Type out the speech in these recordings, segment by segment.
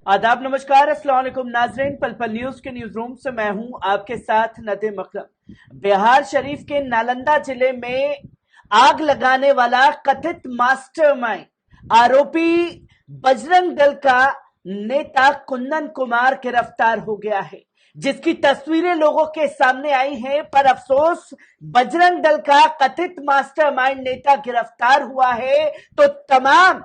आदाब, नमस्कार, अस्सलाम वालेकुम नाजरीन। पल पल न्यूज के न्यूज रूम से मैं हूं आपके साथ नदीम अकरम। बिहार शरीफ के नालंदा जिले में आग लगाने वाला कथित मास्टरमाइंड आरोपी बजरंग दल का नेता कुंदन कुमार गिरफ्तार हो गया है, जिसकी तस्वीरें लोगों के सामने आई हैं। पर अफसोस, बजरंग दल का कथित मास्टरमाइंड नेता गिरफ्तार हुआ है तो तमाम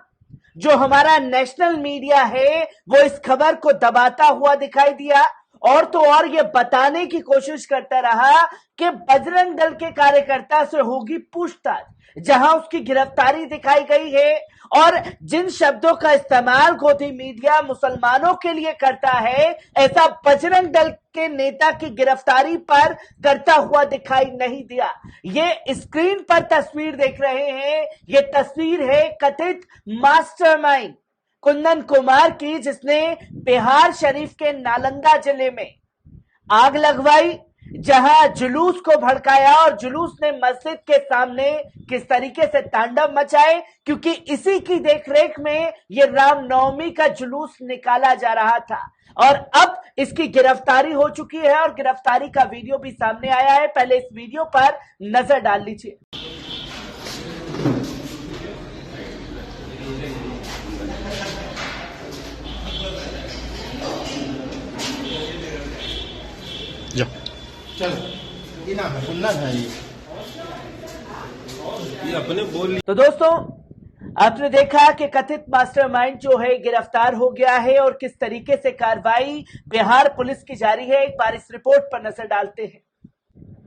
जो हमारा नेशनल मीडिया है वो इस खबर को दबाता हुआ दिखाई दिया और तो और ये बताने की कोशिश करता रहा कि बजरंग दल के कार्यकर्ता से होगी पूछताछ, जहां उसकी गिरफ्तारी दिखाई गई है। और जिन शब्दों का इस्तेमाल गोदी मीडिया मुसलमानों के लिए करता है, ऐसा बजरंग दल के नेता की गिरफ्तारी पर करता हुआ दिखाई नहीं दिया। ये स्क्रीन पर तस्वीर देख रहे हैं, ये तस्वीर है कथित मास्टरमाइंड कुंदन कुमार की, जिसने बिहार शरीफ के नालंदा जिले में आग लगवाई, जहां जुलूस को भड़काया और जुलूस ने मस्जिद के सामने किस तरीके से तांडव मचाए, क्योंकि इसी की देखरेख में यह रामनवमी का जुलूस निकाला जा रहा था। और अब इसकी गिरफ्तारी हो चुकी है और गिरफ्तारी का वीडियो भी सामने आया है। पहले इस वीडियो पर नजर डाल लीजिए। चलो ये ना है कुंदन है ये अपने बोल। तो दोस्तों, आपने देखा कि कथित मास्टरमाइंड जो है गिरफ्तार हो गया है और किस तरीके से कार्रवाई बिहार पुलिस की जारी है। एक बार इस रिपोर्ट पर नजर डालते हैं।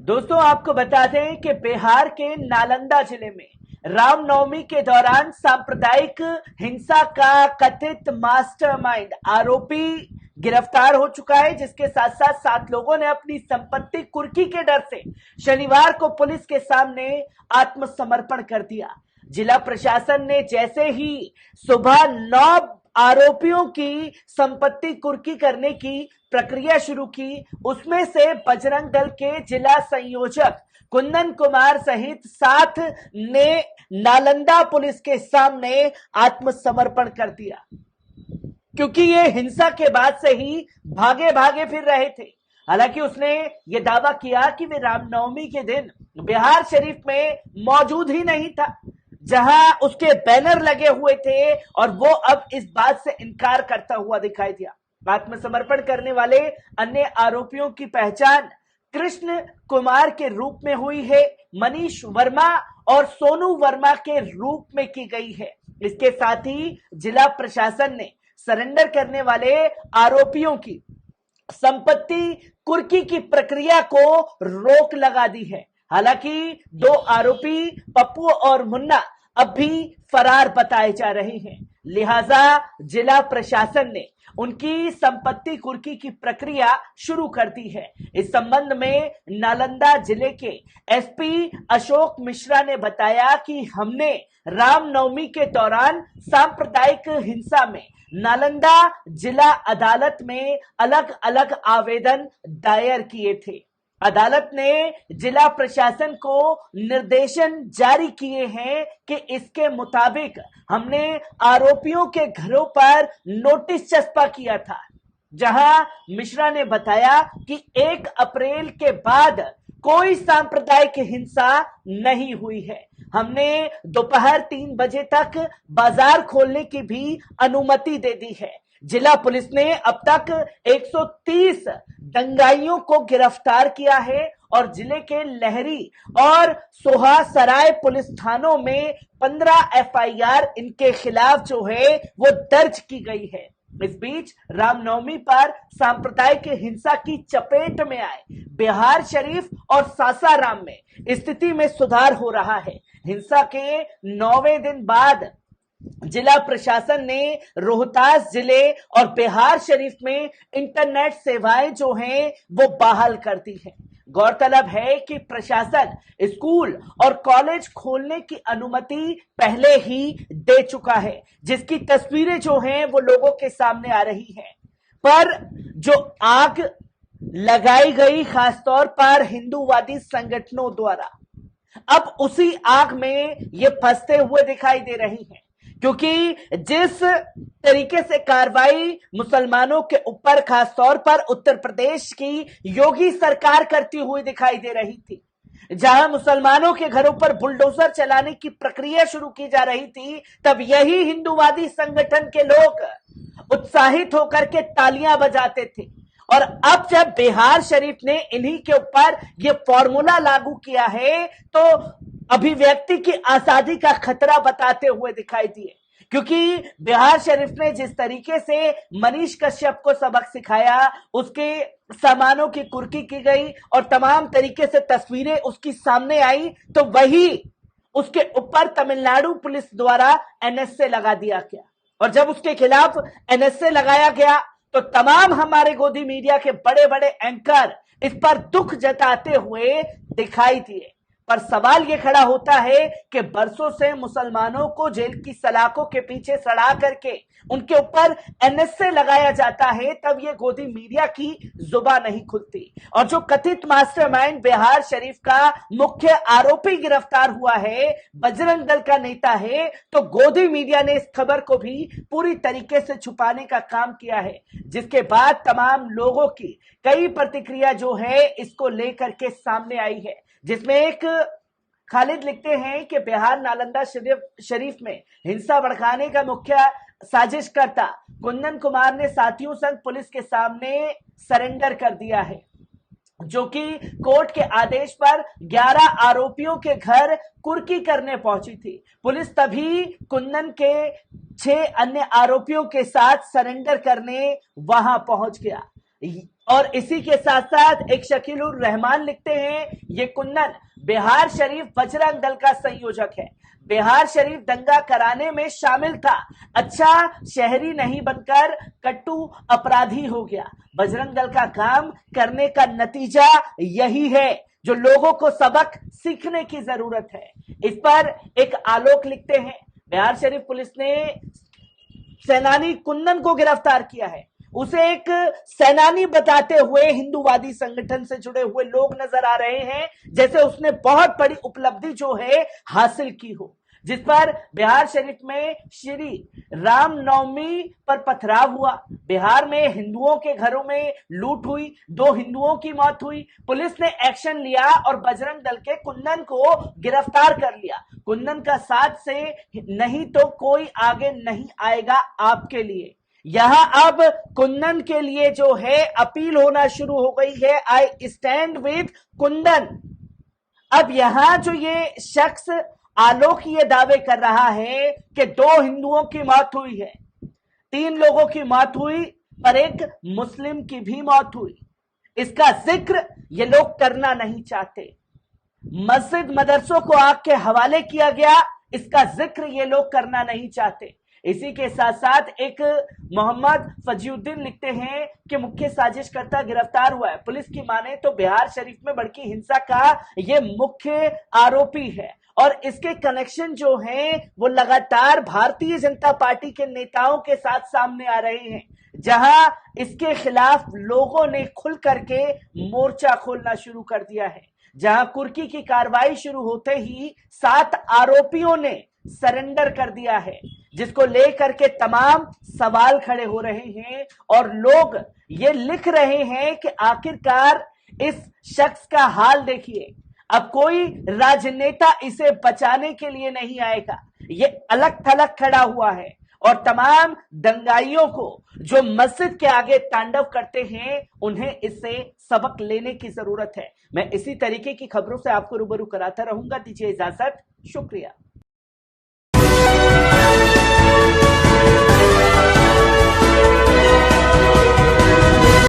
दोस्तों, आपको बता दें कि बिहार के नालंदा जिले में रामनवमी के दौरान सांप्रदायिक हिंसा का कथित मास्टरमाइंड आरोपी गिरफ्तार हो चुका है, जिसके साथ साथ 7 लोगों ने अपनी संपत्ति कुर्की के डर से शनिवार को पुलिस के सामने आत्मसमर्पण कर दिया। जिला प्रशासन ने जैसे ही सुबह 9 आरोपियों की संपत्ति कुर्की करने की प्रक्रिया शुरू की, उसमें से बजरंग दल के जिला संयोजक कुंदन कुमार सहित 7 ने नालंदा पुलिस के सामने आत्मसमर्पण कर दिया, क्योंकि ये हिंसा के बाद से ही भागे भागे फिर रहे थे। हालांकि उसने ये दावा किया कि वे रामनवमी के दिन बिहार शरीफ में मौजूद ही नहीं था, जहां उसके बैनर लगे हुए थे, और वो अब इस बात से इनकार करता हुआ दिखाई दिया। आत्मसमर्पण करने वाले अन्य आरोपियों की पहचान कृष्ण कुमार के रूप में हुई है, मनीष वर्मा और सोनू वर्मा के रूप में की गई है। इसके साथ ही जिला प्रशासन ने सरेंडर करने वाले आरोपियों की संपत्ति कुर्की की प्रक्रिया को रोक लगा दी है। हालांकि 2 आरोपी पप्पू और मुन्ना अब भी फरार बताए जा रहे हैं, लिहाजा जिला प्रशासन ने उनकी संपत्ति कुर्की की प्रक्रिया शुरू कर दी है। इस संबंध में नालंदा जिले के एसपी अशोक मिश्रा ने बताया कि हमने रामनवमी के दौरान सांप्रदायिक हिंसा में नालंदा जिला अदालत में अलग अलग आवेदन दायर किए थे। अदालत ने जिला प्रशासन को निर्देशन जारी किए हैं कि इसके मुताबिक हमने आरोपियों के घरों पर नोटिस चस्पा किया था, जहां मिश्रा ने बताया कि 1 अप्रैल के बाद कोई सांप्रदायिक हिंसा नहीं हुई है। हमने दोपहर 3 बजे तक बाजार खोलने की भी अनुमति दे दी है। जिला पुलिस ने अब तक 130 दंगाइयों को गिरफ्तार किया है और जिले के लहरी और सोहासराय पुलिस थानों में 15 एफआईआर इनके खिलाफ जो है वो दर्ज की गई है। इस बीच रामनवमी पर सांप्रदायिक हिंसा की चपेट में आए बिहार शरीफ और सासाराम में स्थिति में सुधार हो रहा है। हिंसा के 9वें दिन बाद जिला प्रशासन ने रोहतास जिले और बिहार शरीफ में इंटरनेट सेवाएं जो हैं वो बहाल कर दी हैं। गौरतलब है कि प्रशासन स्कूल और कॉलेज खोलने की अनुमति पहले ही दे चुका है, जिसकी तस्वीरें जो हैं वो लोगों के सामने आ रही हैं। पर जो आग लगाई गई खासतौर पर हिंदूवादी संगठनों द्वारा, अब उसी आग में ये फंसते हुए दिखाई दे रही हैं, क्योंकि जिस तरीके से कार्रवाई मुसलमानों के ऊपर, खासतौर पर उत्तर प्रदेश की योगी सरकार करती हुई दिखाई दे रही थी, जहां मुसलमानों के घरों पर बुलडोजर चलाने की प्रक्रिया शुरू की जा रही थी, तब यही हिंदूवादी संगठन के लोग उत्साहित होकर के तालियां बजाते थे। और अब जब बिहार शरीफ ने इन्हीं के ऊपर यह फॉर्मूला लागू किया है, तो अभिव्यक्ति की आजादी का खतरा बताते हुए दिखाई दिए, क्योंकि बिहार शरीफ ने जिस तरीके से मनीष कश्यप को सबक सिखाया, उसके सामानों की कुर्की की गई और तमाम तरीके से तस्वीरें उसकी सामने आई, तो वही उसके ऊपर तमिलनाडु पुलिस द्वारा एनएसए लगा दिया गया। और जब उसके खिलाफ एनएसए लगाया गया तो तमाम हमारे गोदी मीडिया के बड़े बड़े एंकर इस पर दुख जताते हुए दिखाई दिए। पर सवाल यह खड़ा होता है कि बरसों से मुसलमानों को जेल की सलाखों के पीछे सड़ा करके उनके ऊपर एनएसए लगाया जाता है, तब यह गोदी मीडिया की जुबान नहीं खुलती। और जो कथित मास्टरमाइंड बिहार शरीफ का मुख्य आरोपी गिरफ्तार हुआ है, बजरंग दल का नेता है, तो गोदी मीडिया ने इस खबर को भी पूरी तरीके से छुपाने का काम किया है, जिसके बाद तमाम लोगों की कई प्रतिक्रिया जो है इसको लेकर के सामने आई है, जिसमें एक खालिद लिखते हैं कि बिहार नालंदा शरीफ में हिंसा भड़काने का मुख्य साजिशकर्ता कुंदन कुमार ने साथियों संग पुलिस के सामने सरेंडर कर दिया है, जो कि कोर्ट के आदेश पर 11 आरोपियों के घर कुर्की करने पहुंची थी। पुलिस तभी कुंदन के 6 अन्य आरोपियों के साथ सरेंडर करने वहां पहुंच गया। और इसी के साथ साथ एक शकीलुर रहमान लिखते हैं, ये कुंदन बिहार शरीफ बजरंग दल का संयोजक है, बिहार शरीफ दंगा कराने में शामिल था, अच्छा शहरी नहीं बनकर कट्टू अपराधी हो गया। बजरंग दल का काम करने का नतीजा यही है, जो लोगों को सबक सीखने की जरूरत है। इस पर एक आलोक लिखते हैं, बिहार शरीफ पुलिस ने सेनानी कुंदन को गिरफ्तार किया है, उसे एक सेनानी बताते हुए हिंदूवादी संगठन से जुड़े हुए लोग नजर आ रहे हैं, जैसे उसने बहुत बड़ी उपलब्धि जो है हासिल की हो, जिस पर बिहार शरीफ में श्री रामनवमी पर पथराव हुआ। बिहार में हिंदुओं के घरों में लूट हुई, 2 हिंदुओं की मौत हुई, पुलिस ने एक्शन लिया और बजरंग दल के कुंदन को गिरफ्तार कर लिया। कुंदन का साथ से नहीं तो कोई आगे नहीं आएगा आपके लिए। यहां अब कुंदन के लिए जो है अपील होना शुरू हो गई है, आई स्टैंड विद कुंदन। अब यहां जो ये शख्स आलोक ये दावे कर रहा है कि 2 हिंदुओं की मौत हुई है, 3 लोगों की मौत हुई, पर एक मुस्लिम की भी मौत हुई, इसका जिक्र ये लोग करना नहीं चाहते। मस्जिद मदरसों को आग के हवाले किया गया, इसका जिक्र ये लोग करना नहीं चाहते। इसी के साथ साथ एक मोहम्मद फजीउद्दीन लिखते हैं कि मुख्य साजिशकर्ता गिरफ्तार हुआ है। पुलिस की माने तो बिहार शरीफ में भड़की हिंसा का ये मुख्य आरोपी है और इसके कनेक्शन जो हैं वो लगातार भारतीय जनता पार्टी के नेताओं के साथ सामने आ रहे हैं, जहां इसके खिलाफ लोगों ने खुल करके मोर्चा खोलना शुरू कर दिया है। जहां कुर्की की कार्रवाई शुरू होते ही 7 आरोपियों ने सरेंडर कर दिया है, जिसको लेकर के तमाम सवाल खड़े हो रहे हैं और लोग ये लिख रहे हैं कि आखिरकार इस शख्स का हाल देखिए, अब कोई राजनेता इसे बचाने के लिए नहीं आएगा, ये अलग थलग खड़ा हुआ है और तमाम दंगाइयों को जो मस्जिद के आगे तांडव करते हैं उन्हें इससे सबक लेने की जरूरत है। मैं इसी तरीके की खबरों से आपको रूबरू कराता रहूंगा। दीजिए इजाजत, शुक्रिया।